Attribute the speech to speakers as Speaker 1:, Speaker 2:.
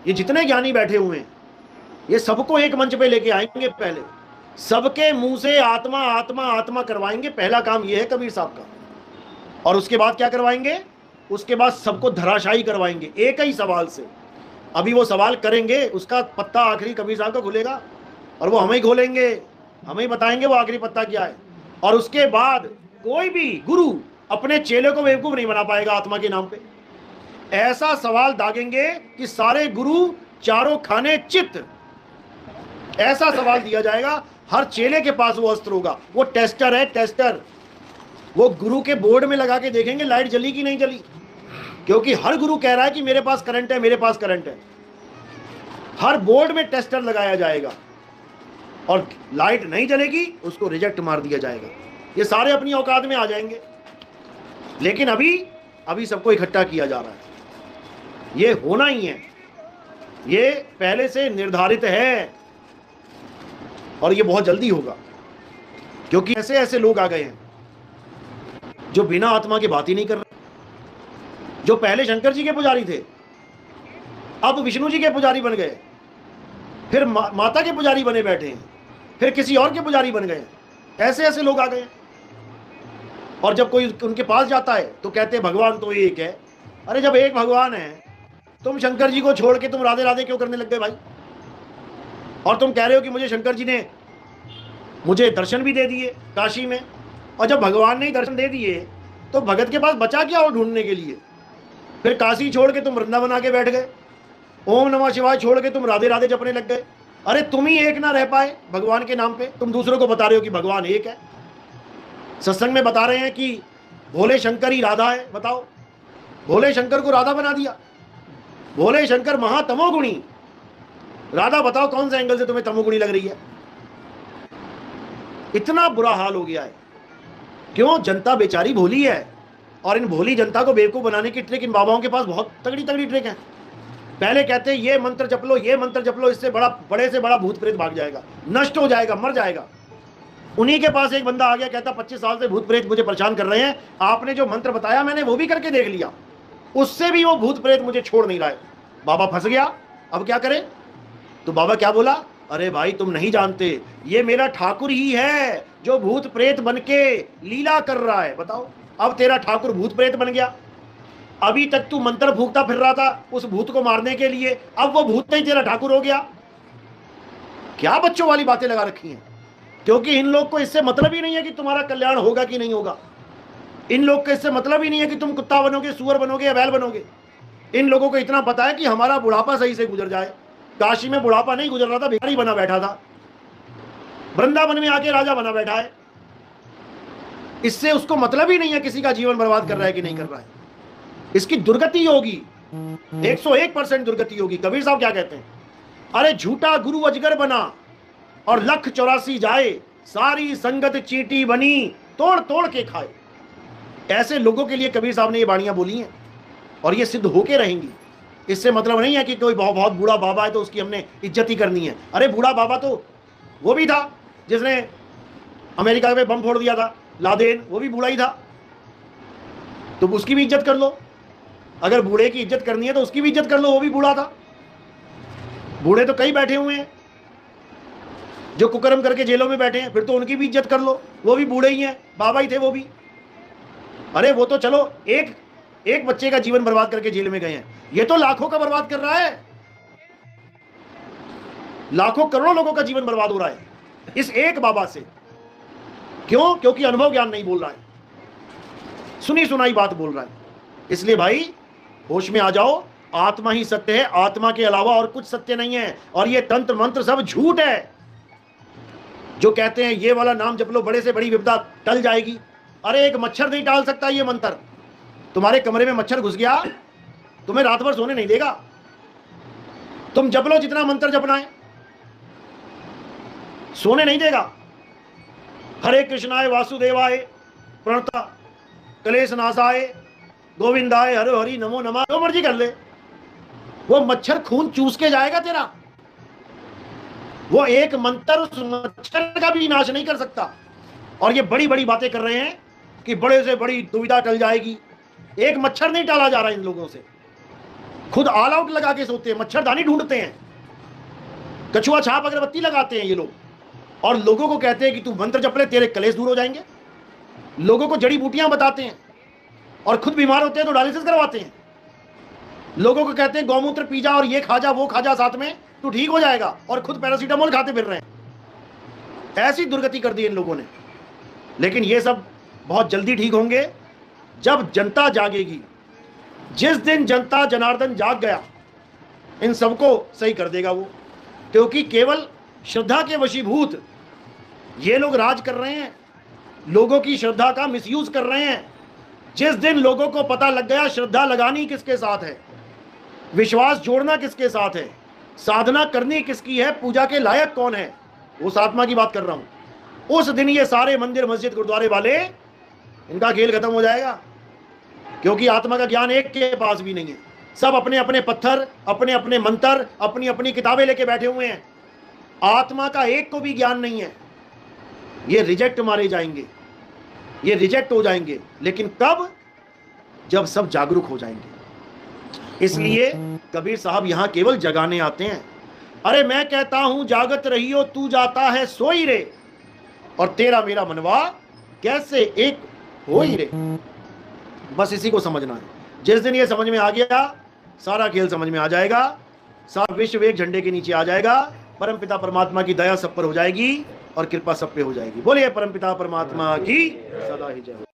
Speaker 1: ये जितने ज्ञानी बैठे हुए हैं, ये सबको एक मंच पे लेके आएंगे, पहले सबके मुंह से आत्मा आत्मा आत्मा करवाएंगे। पहला काम ये है कबीर साहब का। और उसके बाद क्या करवाएंगे? उसके बाद सबको धराशायी करवाएंगे एक ही सवाल से। अभी वो सवाल करेंगे, उसका पत्ता आखिरी कबीर साहब का खुलेगा और वो हमें ही खोलेंगे, हमें ही बताएंगे वो आखिरी पत्ता क्या है। और उसके बाद कोई भी गुरु अपने चेले को बेवकूफ नहीं बना पाएगा आत्मा के नाम पे। ऐसा सवाल दागेंगे कि सारे गुरु चारों खाने चित्त। ऐसा सवाल दिया जाएगा, हर चेले के पास वो अस्त्र होगा। वो टेस्टर है, टेस्टर। वो गुरु के बोर्ड में लगा के देखेंगे लाइट जली कि नहीं जली, क्योंकि हर गुरु कह रहा है कि मेरे पास करंट है, मेरे पास करंट है। हर बोर्ड में टेस्टर लगाया जाएगा और लाइट नहीं जलेगी उसको रिजेक्ट मार दिया जाएगा। ये सारे अपनी औकात में आ जाएंगे। लेकिन अभी सबको इकट्ठा किया जा रहा है। ये होना ही है, ये पहले से निर्धारित है और ये बहुत जल्दी होगा, क्योंकि ऐसे ऐसे लोग आ गए हैं जो बिना आत्मा के बात ही नहीं कर रहे। जो पहले शंकर जी के पुजारी थे अब विष्णु जी के पुजारी बन गए, फिर माता के पुजारी बने बैठे हैं, फिर किसी और के पुजारी बन गए। ऐसे ऐसे लोग आ गए। और जब कोई उनके पास जाता है तो कहते हैं भगवान तो एक है। अरे जब एक भगवान है, तुम शंकर जी को छोड़ के तुम राधे राधे क्यों करने लग गए भाई? और तुम कह रहे हो कि मुझे शंकर जी ने मुझे दर्शन भी दे दिए काशी में, और जब भगवान ने ही दर्शन दे दिए तो भगत के पास बचा क्या और ढूंढने के लिए? फिर काशी छोड़ के तुम वृंदावन आके बैठ गए, ओम नमः शिवाय छोड़ के तुम राधे राधे जपने लग गए। अरे तुम ही एक ना रह पाए भगवान के नाम पे, तुम दूसरों को बता रहे हो कि भगवान एक है। सत्संग में बता रहे हैं कि भोले शंकर ही राधा है। बताओ, भोले शंकर को राधा बना दिया। भोले शंकर महातमोगुणी, राधा बताओ कौन से एंगल से तुम्हें तमोगुणी लग रही है? इतना बुरा हाल हो गया है। क्यों? जनता बेचारी भोली है, और इन भोली जनता को बेवकूफ बनाने की ट्रिक इन बाबाओं के पास बहुत तगड़ी तगड़ी ट्रिक है। पहले कहते हैं ये मंत्र जप लो, ये मंत्र जप लो, इससे बड़े से बड़ा भूत प्रेत भाग जाएगा, नष्ट हो जाएगा, मर जाएगा। उन्हीं के पास एक बंदा आ गया, कहता 25 साल से भूत प्रेत मुझे परेशान कर रहे हैं, आपने जो मंत्र बताया मैंने वो भी करके देख लिया, उससे भी वो भूत प्रेत मुझे छोड़ नहीं रहा है। बाबा फंस गया, अब क्या करे? तो बाबा क्या बोला? अरे भाई तुम नहीं जानते, ये मेरा ठाकुर ही है जो भूत प्रेत बन के लीला कर रहा है। बताओ, अब तेरा ठाकुर भूत प्रेत बन गया। अभी तक तू मंत्र फूंकता फिर रहा था उस भूत को मारने के लिए, अब वो भूत नहीं तेरा ठाकुर हो गया। क्या बच्चों वाली बातें लगा रखी हैं? क्योंकि इन लोग को इससे मतलब ही नहीं है कि तुम्हारा कल्याण होगा कि नहीं होगा। इन लोग को इससे मतलब ही नहीं है कि तुम कुत्ता बनोगे, सुअर बनोगे या बैल बनोगे। इन लोगों को इतना पता है कि हमारा बुढ़ापा सही से गुजर जाए। काशी में बुढ़ापा नहीं गुजर रहा था, भिखारी बना बैठा था, वृंदावन में आके राजा बना बैठा है। इससे उसको मतलब ही नहीं है किसी का जीवन बर्बाद कर रहा है कि नहीं कर रहा है। इसकी दुर्गति होगी, 101% दुर्गति होगी। कबीर साहब क्या कहते हैं? अरे झूठा गुरु अजगर बना और 1,84 जाए, सारी संगत चींटी बनी, तोड़ तोड़ के खाए। ऐसे लोगों के लिए कबीर साहब ने ये बाणियां बोली हैं और ये सिद्ध होके रहेंगी। इससे मतलब नहीं है कि कोई बहुत बूढ़ा बाबा है तो उसकी हमने इज्जत ही करनी है। अरे बूढ़ा बाबा तो वो भी था जिसने अमेरिका में बम फोड़ दिया था, लादेन, वो भी बूढ़ा ही था, तो उसकी भी इज्जत कर लो। अगर बूढ़े की इज्जत करनी है तो उसकी भी इज्जत कर लो, वो भी बूढ़ा था। बूढ़े तो कई बैठे हुए हैं जो कुकर्म करके जेलों में बैठे हैं, फिर तो उनकी भी इज्जत कर लो, वो भी बूढ़े ही हैं, बाबा ही थे वो भी। अरे वो तो चलो एक बच्चे का जीवन बर्बाद करके जेल में गए हैं, ये तो लाखों का बर्बाद कर रहा है। लाखों करोड़ों लोगों का जीवन बर्बाद हो रहा है इस एक बाबा से। क्यों? क्योंकि अनुभव ज्ञान नहीं बोल रहा है, सुनी सुनाई बात बोल रहा है। इसलिए भाई होश में आ जाओ, आत्मा ही सत्य है, आत्मा के अलावा और कुछ सत्य नहीं है। और ये तंत्र मंत्र सब झूठ है। जो कहते हैं ये वाला नाम जप लो, बड़े से बड़ी विपदा टल जाएगी। अरे एक मच्छर नहीं टाल सकता ये मंत्र। तुम्हारे कमरे में मच्छर घुस गया, तुम्हें रात भर सोने नहीं देगा। तुम जप लो जितना मंत्र जपना है, सोने नहीं देगा। हरे कृष्णाय वासुदेवाय प्रणता कलेश नाशाय गोविंदाय हरे हरि नमो नमः, जो मर्जी कर ले, वो मच्छर खून चूस के जाएगा तेरा। वो एक मंत्र उस मच्छर का भी नाश नहीं कर सकता। और ये बड़ी बड़ी बातें कर रहे हैं कि बड़े से बड़ी दुविधा टल जाएगी। एक मच्छर नहीं टाला जा रहा इन लोगों से। खुद ऑल आउट लगा के सोते हैं, मच्छरदानी ढूंढते हैं, कछुआ छाप अगरबत्ती लगाते हैं ये लोग, और लोगों को कहते हैं कि तू मंत्र जप ले तेरे कलेश दूर हो जाएंगे। लोगों को जड़ी बूटियां बताते हैं और खुद बीमार होते हैं तो डायलिसिस करवाते हैं। लोगों को कहते हैं गौमूत्र पी जा और ये खा जा वो खा जा साथ में, तू ठीक हो जाएगा, और खुद पैरासीटामोल खाते फिर रहे हैं। ऐसी दुर्गति कर दी इन लोगों ने। लेकिन ये सब बहुत जल्दी ठीक होंगे जब जनता जागेगी। जिस दिन जनता जनार्दन जाग गया, इन सबको सही कर देगा वो, क्योंकि केवल श्रद्धा के वशीभूत ये लोग राज कर रहे हैं, लोगों की श्रद्धा का मिसयूज कर रहे हैं। जिस दिन लोगों को पता लग गया श्रद्धा लगानी किसके साथ है, विश्वास जोड़ना किसके साथ है, साधना करनी किसकी है, पूजा के लायक कौन है, उस आत्मा की बात कर रहा हूं, उस दिन ये सारे मंदिर मस्जिद गुरुद्वारे वाले, इनका खेल खत्म हो जाएगा। क्योंकि आत्मा का ज्ञान एक के पास भी नहीं है। सब अपने अपने पत्थर, अपने अपने मंत्र, अपनी अपनी किताबें लेके बैठे हुए हैं। आत्मा का एक को भी ज्ञान नहीं है। ये रिजेक्ट मारे जाएंगे, ये रिजेक्ट हो जाएंगे। लेकिन कब? जब सब जागरूक हो जाएंगे। इसलिए कबीर साहब यहां केवल जगाने आते हैं। अरे मैं कहता हूं जागत रहियो तू जाता है सोई रे, और तेरा मेरा मनवा कैसे एक हो ही रे। बस इसी को समझना है। जिस दिन ये समझ में आ गया, सारा खेल समझ में आ जाएगा। सारा विश्व एक झंडे के नीचे आ जाएगा। परमपिता परमात्मा की दया सब पर हो जाएगी और कृपा सब पे हो जाएगी। बोलिए परमपिता परमात्मा की सदा ही जय हो।